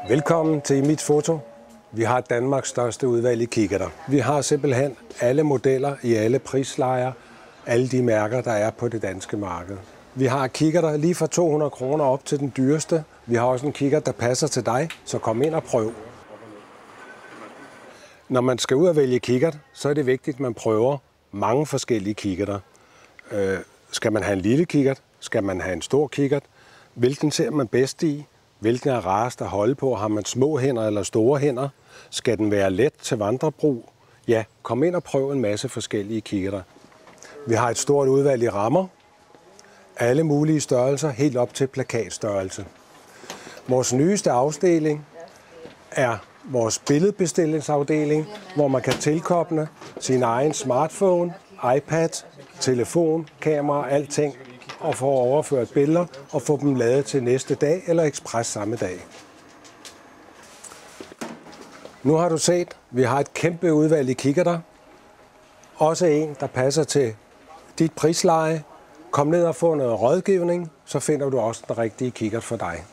Velkommen til Emits Foto. Vi har Danmarks største udvalg i kikkerter. Vi har simpelthen alle modeller i alle prislejer, alle de mærker, der er på det danske marked. Vi har kikkerter lige fra 200 kroner op til den dyreste. Vi har også en kikkert, der passer til dig, så kom ind og prøv. Når man skal ud og vælge kikkert, så er det vigtigt, at man prøver mange forskellige kikkerter. Skal man have en lille kikkert? Skal man have en stor kikkert? Hvilken ser man bedst i? Hvilken er rarest at holde på? Har man små hænder eller store hænder? Skal den være let til vandrebrug? Ja, kom ind og prøv en masse forskellige kikkerter. Vi har et stort udvalg i rammer. Alle mulige størrelser, helt op til plakatstørrelse. Vores nyeste afdeling er vores billedbestillingsafdeling, hvor man kan tilkoble sin egen smartphone, iPad, telefon, kamera, alting, og få overført billeder og få dem lavet til næste dag eller ekspres samme dag. Nu har du set, vi har et kæmpe udvalg i kikkerter. Også en, der passer til dit prisleje. Kom ned og få noget rådgivning, så finder du også den rigtige kikkert for dig.